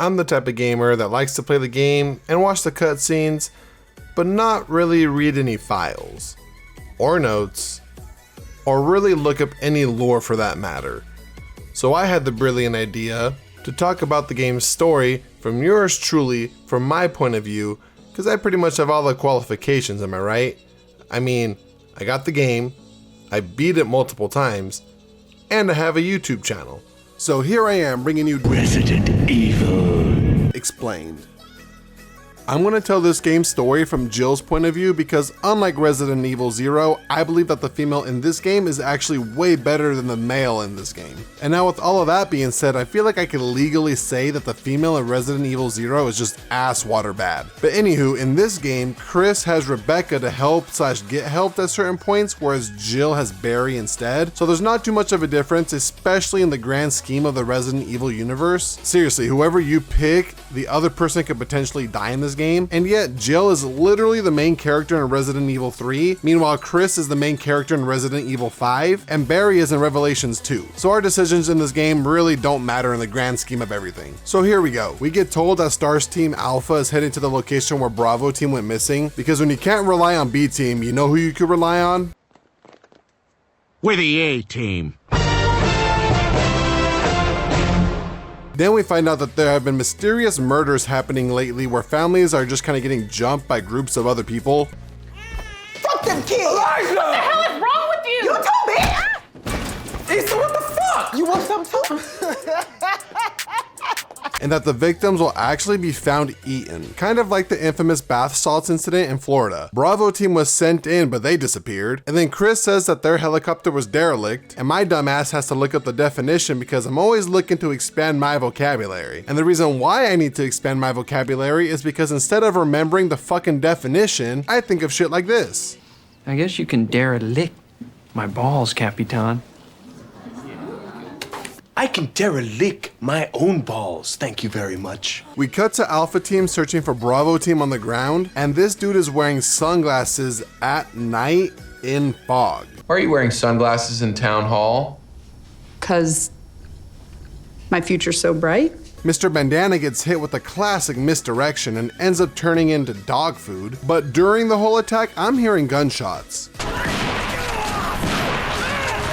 I'm the type of gamer that likes to play the game and watch the cutscenes, but not really read any files, or notes, or really look up any lore for that matter. So I had the brilliant idea to talk about the game's story from yours truly, from my point of view, because I pretty much have all the qualifications, am I right? I mean, I got the game, I beat it multiple times, and I have a YouTube channel. So here I am bringing you Resident Evil Explained. I'm going to tell this game's story from Jill's point of view because unlike Resident Evil 0, I believe that the female in this game is actually way better than the male in this game. And now with all of that being said, I feel like I could legally say that the female in Resident Evil 0 is just ass water bad. But anywho, in this game, Chris has Rebecca to help / get helped at certain points, whereas Jill has Barry instead. So there's not too much of a difference, especially in the grand scheme of the Resident Evil universe. Seriously, whoever you pick, the other person could potentially die in this game, and yet Jill is literally the main character in Resident Evil 3, meanwhile Chris is the main character in Resident Evil 5, and Barry is in Revelations 2. So our decisions in this game really don't matter in the grand scheme of everything. So here we go. We get told that Star's team Alpha is heading to the location where Bravo team went missing, because when you can't rely on B team, you know who you could rely on? We're the A team. Then we find out that there have been mysterious murders happening lately where families are just kind of getting jumped by groups of other people. Fuck them kids! Elijah! What the hell is wrong with you? You told me! Issa, what the fuck? You want something too? And that the victims will actually be found eaten, kind of like the infamous bath salts incident in Florida. Bravo team was sent in, but they disappeared. And then Chris says that their helicopter was derelict, and my dumbass has to look up the definition because I'm always looking to expand my vocabulary. And the reason why I need to expand my vocabulary is because instead of remembering the fucking definition, I think of shit like this. I guess you can derelict my balls, Capitan. I can derelict my own balls, thank you very much. We cut to Alpha team searching for Bravo team on the ground, and this dude is wearing sunglasses at night in fog. Why are you wearing sunglasses in town hall? 'Cause my future's so bright. Mr. Bandana gets hit with a classic misdirection and ends up turning into dog food, but during the whole attack, I'm hearing gunshots.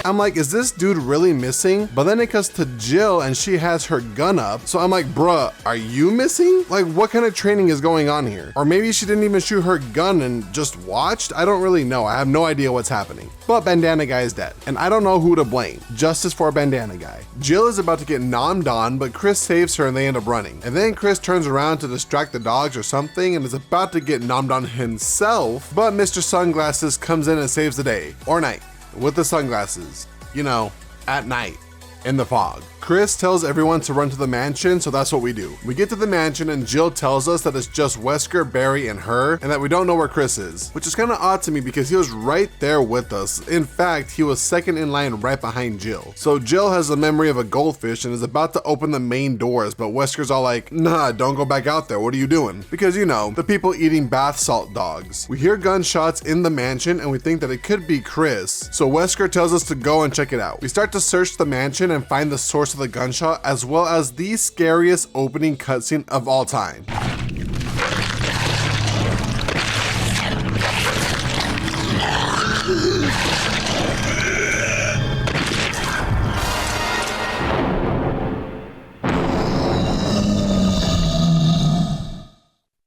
I'm like, is this dude really missing? But then it cuts to Jill and she has her gun up. So I'm like, bruh, are you missing? Like, what kind of training is going on here? Or maybe she didn't even shoot her gun and just watched? I don't really know. I have no idea what's happening. But Bandana Guy is dead. And I don't know who to blame. Justice for Bandana Guy. Jill is about to get nommed on, but Chris saves her and they end up running. And then Chris turns around to distract the dogs or something and is about to get nommed on himself. But Mr. Sunglasses comes in and saves the day. Or night. With the sunglasses, you know, at night, in the fog. Chris tells everyone to run to the mansion, so that's what we do. We get to the mansion and Jill tells us that it's just Wesker, Barry, and her, and that we don't know where Chris is, which is kind of odd to me because he was right there with us. In fact, he was second in line right behind Jill. So Jill has the memory of a goldfish and is about to open the main doors, but Wesker's all like, nah, don't go back out there, what are you doing? Because you know, the people eating bath salt dogs. We hear gunshots in the mansion and we think that it could be Chris, so Wesker tells us to go and check it out. We start to search the mansion and find the source of the gunshot, as well as the scariest opening cutscene of all time.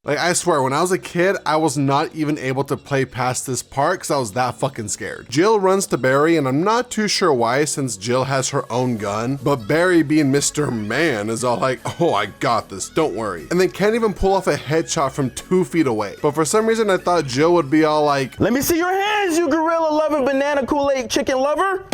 Like, I swear, when I was a kid, I was not even able to play past this part because I was that fucking scared. Jill runs to Barry, and I'm not too sure why since Jill has her own gun, but Barry, being Mr. Man, is all like, oh, I got this, don't worry. And they can't even pull off a headshot from 2 feet away. But for some reason, I thought Jill would be all like, Let me see your hands, you gorilla-loving banana Kool-Aid chicken lover.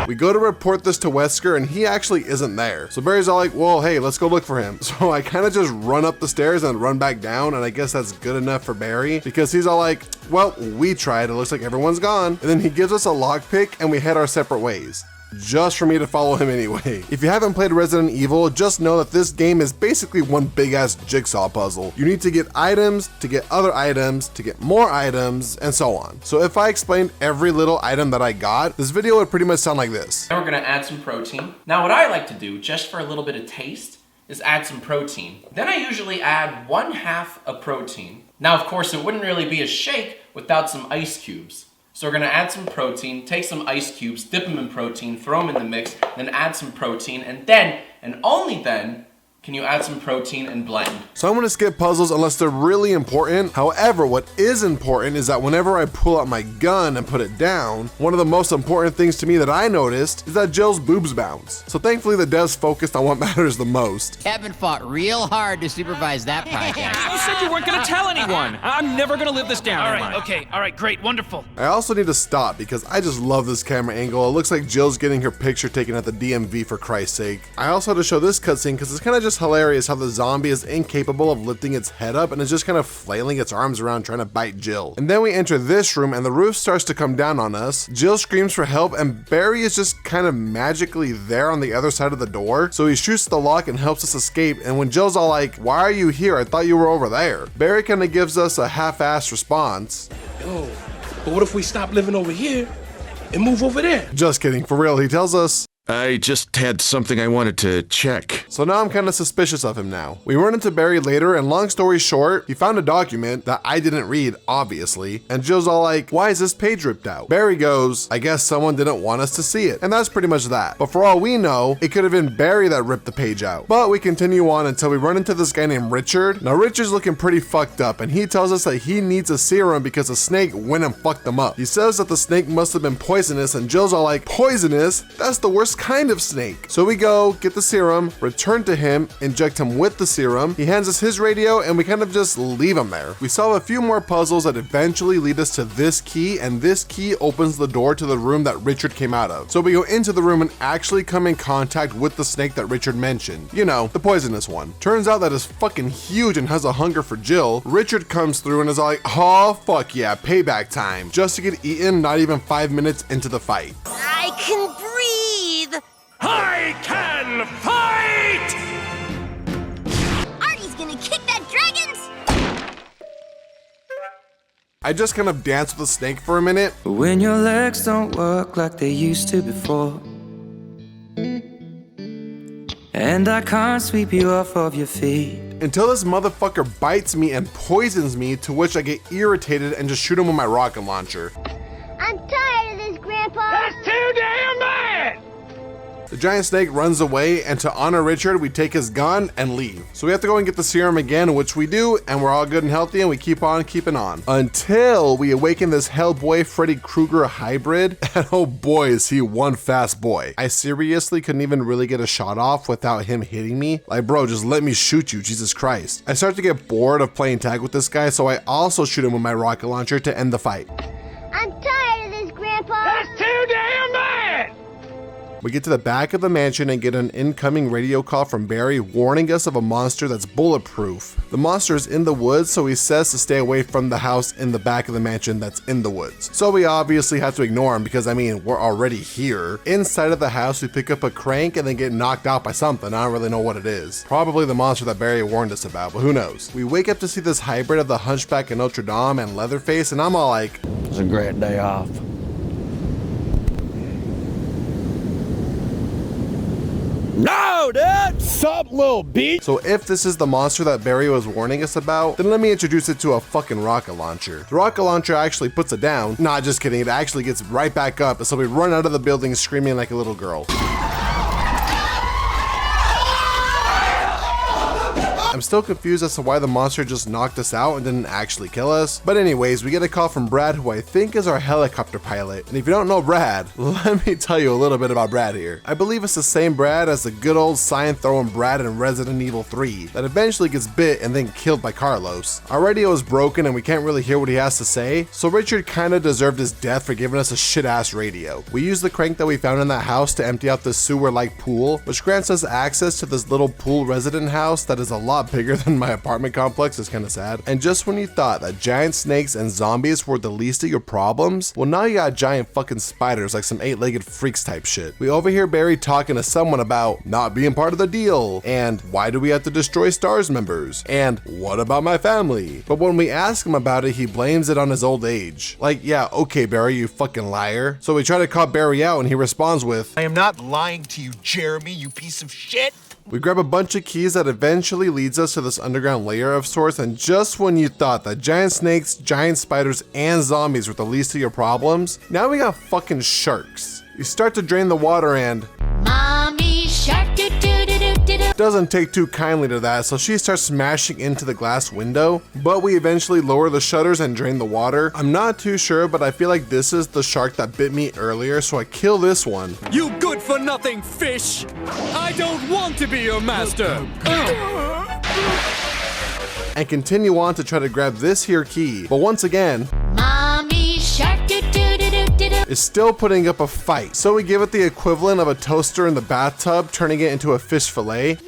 We go to report this to Wesker and he actually isn't there. So Barry's all like, well, hey, let's go look for him. So I kind of just run up the stairs and run back down, and I guess that's good enough for Barry because he's all like, well, we tried, it looks like everyone's gone. And then he gives us a lockpick and we head our separate ways. Just for me to follow him anyway. If you haven't played Resident Evil, just know that this game is basically one big ass jigsaw puzzle. You need to get items, to get other items, to get more items, and so on. So if I explained every little item that I got, this video would pretty much sound like this. Now we're gonna add some protein. Now what I like to do, just for a little bit of taste, is add some protein. Then I usually add 1/2 a protein. Now, of course, it wouldn't really be a shake without some ice cubes. So we're gonna add some protein, take some ice cubes, dip them in protein, throw them in the mix, then add some protein, and then, and only then, can you add some protein and blend. So I'm gonna skip puzzles unless they're really important. However, what is important is that whenever I pull out my gun and put it down, one of the most important things to me that I noticed is that Jill's boobs bounce. So thankfully the devs focused on what matters the most. Kevin fought real hard to supervise that project. You said you weren't gonna tell anyone. I'm never gonna live this down. All right, great, wonderful. I also need to stop because I just love this camera angle. It looks like Jill's getting her picture taken at the DMV, for Christ's sake. I also had to show this cutscene because it's kind of just hilarious how the zombie is incapable of lifting its head up and is just kind of flailing its arms around trying to bite Jill. And then we enter this room and the roof starts to come down on us. Jill screams for help and Barry is just kind of magically there on the other side of the door. So he shoots the lock and helps us escape. And when Jill's all like, "Why are you here? I thought you were over there," Barry kind of gives us a half-assed response. Yo, but what if we stop living over here and move over there? Just kidding, for real. He tells us, I just had something I wanted to check. so now I'm kind of suspicious of him now. We run into Barry later, and long story short, he found a document that I didn't read, obviously, and Jill's all like, "Why is this page ripped out?" Barry goes, "I guess someone didn't want us to see it." And that's pretty much that. But for all we know, it could have been Barry that ripped the page out. But we continue on until we run into this guy named Richard. Now Richard's looking pretty fucked up, and he tells us that he needs a serum because a snake went and fucked him up. He says that the snake must have been poisonous, and Jill's all like, "Poisonous? That's the worst kind of snake." So we go, get the serum, return to him, inject him with the serum. He hands us his radio and we kind of just leave him there. We solve a few more puzzles that eventually lead us to this key, and this key opens the door to the room that Richard came out of. So we go into the room and actually come in contact with the snake that Richard mentioned. You know, the poisonous one. Turns out that it's fucking huge and has a hunger for Jill. Richard comes through and is like, "Oh fuck yeah, payback time," just to get eaten not even 5 minutes into the fight. I can breathe! I can fight! Artie's gonna kick that dragon's... I just kind of danced with the snake for a minute. When your legs don't work like they used to before, and I can't sweep you off of your feet, until this motherfucker bites me and poisons me, to which I get irritated and just shoot him with my rocket launcher. I'm tired of this, Grandpa! That's too damn bad! The giant snake runs away, and to honor Richard, we take his gun and leave. So we have to go and get the serum again, which we do, and we're all good and healthy, and we keep on keeping on. Until we awaken this Hellboy Freddy Krueger hybrid, and oh boy is he one fast boy. I seriously couldn't even really get a shot off without him hitting me. Like, bro, just let me shoot you, Jesus Christ. I start to get bored of playing tag with this guy, so I also shoot him with my rocket launcher to end the fight. I'm tired of this, Grandpa! That's too damn bad! We get to the back of the mansion and get an incoming radio call from Barry warning us of a monster that's bulletproof. The monster is in the woods, so he says to stay away from the house in the back of the mansion that's in the woods. So we obviously have to ignore him because, I mean, we're already here. Inside of the house, we pick up a crank and then get knocked out by something. I don't really know what it is. Probably the monster that Barry warned us about, but who knows. We wake up to see this hybrid of the Hunchback of Notre Dame and Leatherface, and I'm all like, it's a great day off. No, dude! Sup, little bitch? So if this is the monster that Barry was warning us about, then let me introduce it to a fucking rocket launcher. The rocket launcher actually puts it down. Nah, just kidding. It actually gets right back up, so we run out of the building screaming like a little girl. I'm still confused as to why the monster just knocked us out and didn't actually kill us. But anyways, we get a call from Brad, who I think is our helicopter pilot. And if you don't know Brad, let me tell you a little bit about Brad here. I believe it's the same Brad as the good old sign-throwing Brad in Resident Evil 3 that eventually gets bit and then killed by Carlos. Our radio is broken and we can't really hear what he has to say, so Richard kinda deserved his death for giving us a shit-ass radio. We use the crank that we found in that house to empty out the sewer-like pool, which grants us access to this little pool resident house that is a lot bigger than my apartment complex. Is kind of sad. And just when you thought that giant snakes and zombies were the least of your problems, well, now you got giant fucking spiders like some 8-legged freaks type shit. We overhear Barry talking to someone about not being part of the deal, and why do we have to destroy STARS members, and what about my family? But when we ask him about it, he blames it on his old age. Like, yeah, okay Barry, you fucking liar. So we try to call Barry out and he responds with, I am not lying to you, Jeremy, you piece of shit. We grab a bunch of keys that eventually leads us to this underground layer of sorts, and just when you thought that giant snakes, giant spiders, and zombies were the least of your problems, now we got fucking sharks. You start to drain the water and Mommy shark do do do do do do. doesn't take too kindly to that, so she starts smashing into the glass window, but we eventually lower the shutters and drain the water. I'm not too sure, but I feel like this is the shark that bit me earlier, so I kill this one. You good for nothing fish! I don't want to be your master! And continue on to try to grab this here key, but once again, Mommy shark do do do do do do. is still putting up a fight. So we give it the equivalent of a toaster in the bathtub, turning it into a fish fillet.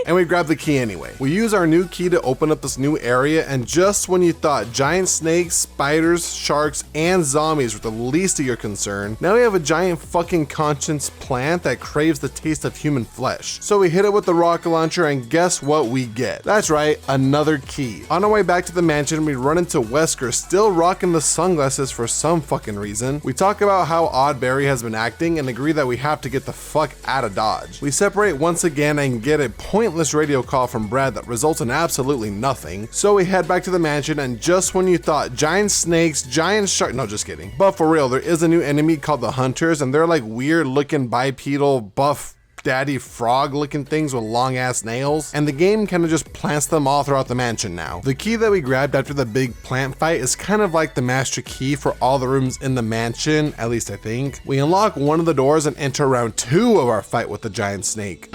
And we grab the key anyway. We use our new key to open up this new area, and just when you thought giant snakes, spiders, sharks, and zombies were the least of your concern, now we have a giant fucking conscience plant that craves the taste of human flesh. So we hit it with the rocket launcher, and guess what we get? That's right, another key. On our way back to the mansion, we run into Wesker still rocking the sunglasses for some fucking reason. We talk about how odd Barry has been acting and agree that we have to get the fuck out of Dodge. We separate once again and get a pointless radio call from Brad that results in absolutely nothing. So we head back to the mansion, and just when you thought giant snakes, giant shark, no, just kidding. But for real, there is a new enemy called the Hunters, and they're like weird looking bipedal buff daddy frog looking things with long ass nails, and the game kind of just plants them all throughout the mansion now. The key that we grabbed after the big plant fight is kind of like the master key for all the rooms in the mansion, at least I think. We unlock one of the doors and enter round 2 of our fight with the giant snake.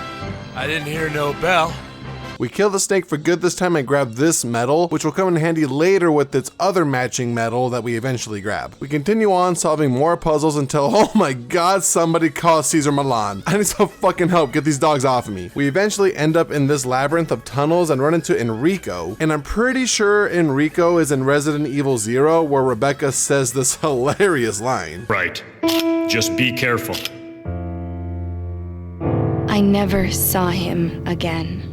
I didn't hear no bell. We kill the snake for good this time and grab this medal, which will come in handy later with its other matching medal that we eventually grab. We continue on solving more puzzles until, oh my god, somebody call Caesar Milan. I need some fucking help, get these dogs off of me. We eventually end up in this labyrinth of tunnels and run into Enrico, and I'm pretty sure Enrico is in Resident Evil 0, where Rebecca says this hilarious line. Right. Just be careful. I never saw him again.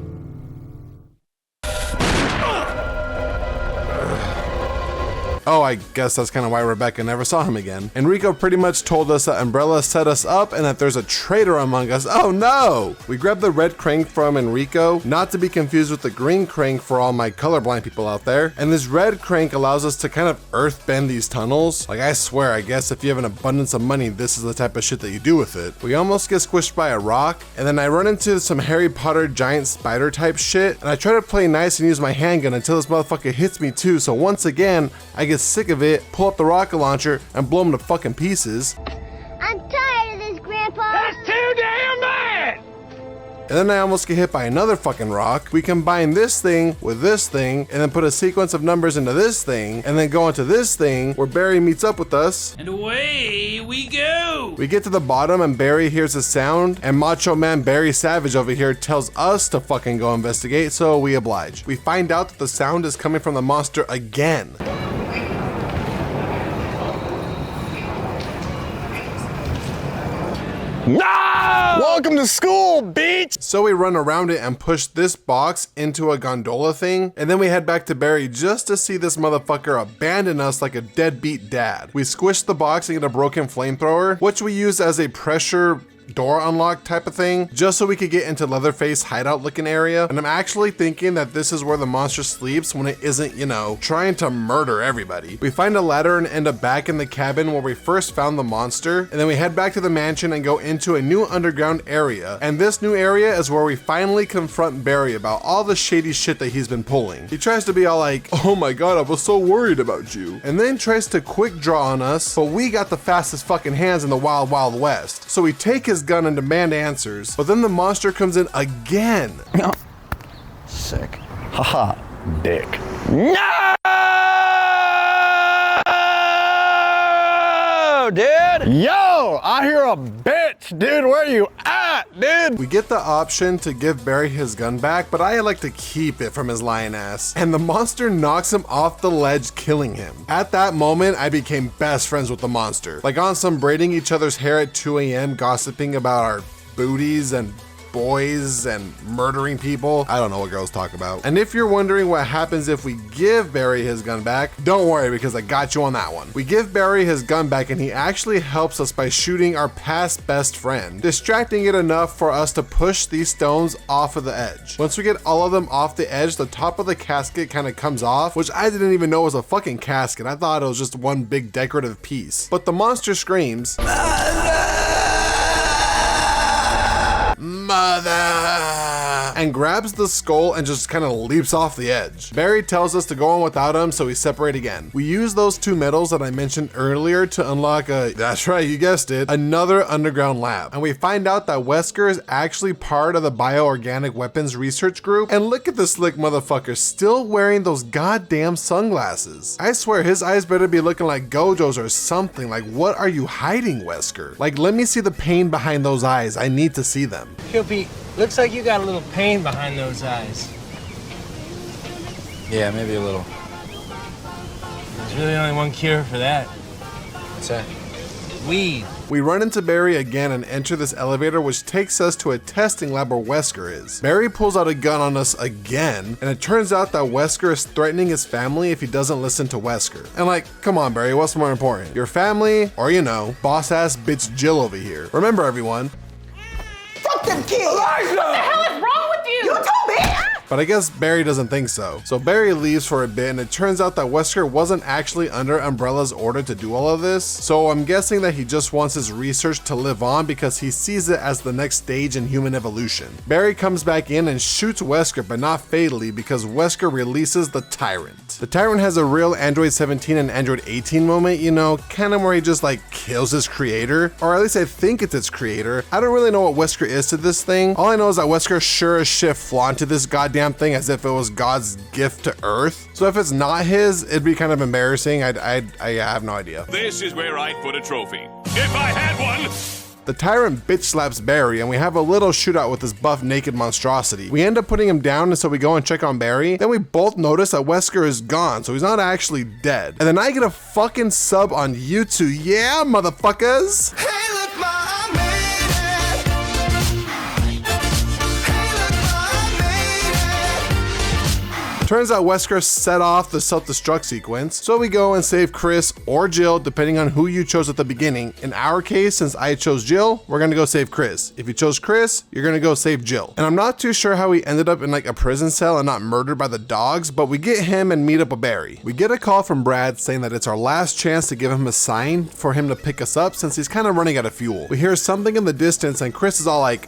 Oh, I guess that's kind of why Rebecca never saw him again. Enrico pretty much told us that Umbrella set us up and that there's a traitor among us. Oh no! We grabbed the red crank from Enrico, not to be confused with the green crank for all my colorblind people out there. And this red crank allows us to kind of earthbend these tunnels. Like, I swear, I guess if you have an abundance of money, this is the type of shit that you do with it. We almost get squished by a rock, and then I run into some Harry Potter giant spider type shit, and I try to play nice and use my handgun until this motherfucker hits me too. So once again, I get sick of it, pull up the rocket launcher, and blow him to fucking pieces. I'm tired of this, Grandpa. That's too damn bad! And then I almost get hit by another fucking rock. We combine this thing with this thing, and then put a sequence of numbers into this thing, and then go into this thing where Barry meets up with us. And away we go! We get to the bottom and Barry hears a sound, and Macho Man Barry Savage over here tells us to fucking go investigate, so we oblige. We find out that the sound is coming from the monster again. No! Welcome to school, bitch! So we run around it and push this box into a gondola thing, and then we head back to Barry just to see this motherfucker abandon us like a deadbeat dad. We squish the box and get a broken flamethrower, which we use as a pressure door unlock type of thing, just so we could get into Leatherface hideout looking area. And I'm actually thinking that this is where the monster sleeps when it isn't, you know, trying to murder everybody. We find a ladder and end up back in the cabin where we first found the monster, and then we head back to the mansion and go into a new underground area. And this new area is where we finally confront Barry about all the shady shit that he's been pulling. He tries to be all like, oh my god, I was so worried about you, and then tries to quick draw on us, but we got the fastest fucking hands in the wild west. So we take his gun and demand answers, but then the monster comes in again. Sick. Haha, dick. No, dude! Yo, I hear a bitch, dude. Where you at, dude? We get the option to give Barry his gun back, but I like to keep it from his lying ass. And the monster knocks him off the ledge, killing him. At that moment, I became best friends with the monster. Like on some braiding each other's hair at 2 a.m., gossiping about our booties and boys and murdering people. I don't know what girls talk about. And if you're wondering what happens if we give Barry his gun back, don't worry because I got you on that one. We give Barry his gun back and he actually helps us by shooting our past best friend, distracting it enough for us to push these stones off of the edge. Once we get all of them off the edge, the top of the casket kind of comes off, which I didn't even know was a fucking casket. I thought it was just one big decorative piece. But the monster screams, "Mother!" and grabs the skull and just kind of leaps off the edge. Barry tells us to go on without him, so we separate again. We use those two medals that I mentioned earlier to unlock that's right, you guessed it, another underground lab. And we find out that Wesker is actually part of the bioorganic weapons research group. And look at this slick motherfucker still wearing those goddamn sunglasses. I swear his eyes better be looking like Gojo's or something. Like, what are you hiding, Wesker? Like, let me see the pain behind those eyes. I need to see them. Killpie, looks like you got a little pain behind those eyes. Yeah, maybe a little. There's really only one cure for that. What's that? Weed. We run into Barry again and enter this elevator, which takes us to a testing lab where Wesker is. Barry pulls out a gun on us again, and it turns out that Wesker is threatening his family if he doesn't listen to Wesker. And like, come on Barry, what's more important? Your family, or you know, boss ass bitch Jill over here. Remember everyone, Fuck them kids! Elijah! What the hell is wrong with you? You told me! but I guess Barry doesn't think so. So Barry leaves for a bit, and it turns out that Wesker wasn't actually under Umbrella's order to do all of this. So I'm guessing that he just wants his research to live on because he sees it as the next stage in human evolution. Barry comes back in and shoots Wesker, but not fatally because Wesker releases the Tyrant. The Tyrant has a real Android 17 and Android 18 moment, you know, kind of where he just like kills his creator, or at least I think it's its creator. I don't really know what Wesker is to this thing. All I know is that Wesker sure as shit flaunted this goddamn thing as if it was God's gift to Earth. So if it's not his, it'd be kind of embarrassing. I have no idea. This is where I'd put a trophy. If I had one! The Tyrant bitch slaps Barry, and we have a little shootout with this buff naked monstrosity. We end up putting him down, and so we go and check on Barry. Then we both notice that Wesker is gone, so he's not actually dead. And then I get a fucking sub on YouTube. Yeah, motherfuckers! Hey, look, Mom, made it! Hey, look, Mom, made it! Turns out Wesker set off the self-destruct sequence, so we go and save Chris or Jill, depending on who you chose at the beginning. In our case, since I chose Jill, we're gonna go save Chris. If you chose Chris, you're gonna go save Jill. And I'm not too sure how he ended up in like a prison cell and not murdered by the dogs, but we get him and meet up with Barry. We get a call from Brad saying that it's our last chance to give him a sign for him to pick us up since he's kind of running out of fuel. We hear something in the distance and Chris is all like,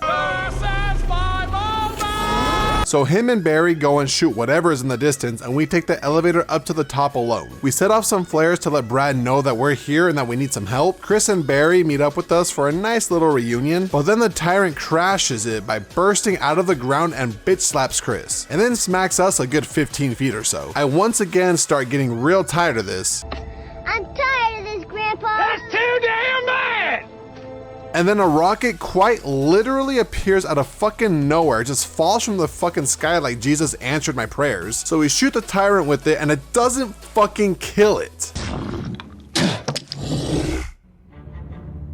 so him and Barry go and shoot whatever is in the distance, and we take the elevator up to the top alone. We set off some flares to let Brad know that we're here and that we need some help. Chris and Barry meet up with us for a nice little reunion, but then the Tyrant crashes it by bursting out of the ground and bitch slaps Chris, and then smacks us a good 15 feet or so. I once again start getting real tired of this. I'm tired of this, Grandpa. That's too damn bad! And then a rocket quite literally appears out of fucking nowhere, just falls from the fucking sky like Jesus answered my prayers. So we shoot the Tyrant with it and it doesn't fucking kill it.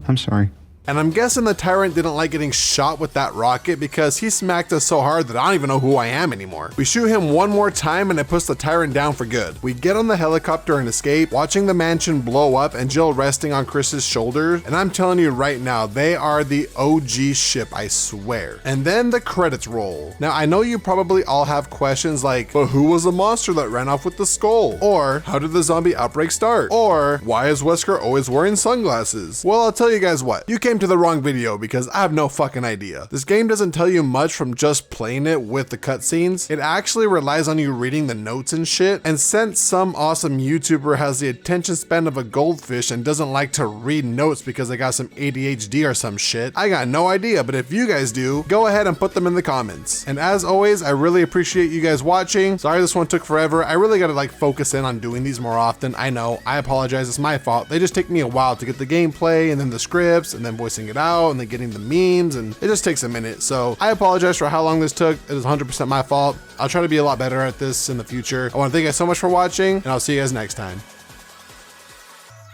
I'm sorry. And I'm guessing the Tyrant didn't like getting shot with that rocket because he smacked us so hard that I don't even know who I am anymore. We shoot him one more time and it puts the Tyrant down for good. We get on the helicopter and escape, watching the mansion blow up and Jill resting on Chris's shoulder. And I'm telling you right now, they are the OG ship, I swear. And then the credits roll. Now I know you probably all have questions like, but who was the monster that ran off with the skull? Or how did the zombie outbreak start? Or why is Wesker always wearing sunglasses? Well, I'll tell you guys what, you came to the wrong video because I have no fucking idea. This game doesn't tell you much from just playing it with the cutscenes. It actually relies on you reading the notes and shit. And since some awesome YouTuber has the attention span of a goldfish and doesn't like to read notes because they got some ADHD or some shit, I got no idea. But if you guys do, go ahead and put them in the comments. And as always, I really appreciate you guys watching. Sorry this one took forever. I really gotta like focus in on doing these more often. I know, I apologize, it's my fault. They just take me a while to get the gameplay and then the scripts and then voicing it out and then getting the memes, and it just takes a minute. So I apologize for how long this took. It is 100% my fault. I'll try to be a lot better at this in the future. I want to thank you guys so much for watching, and I'll see you guys next time.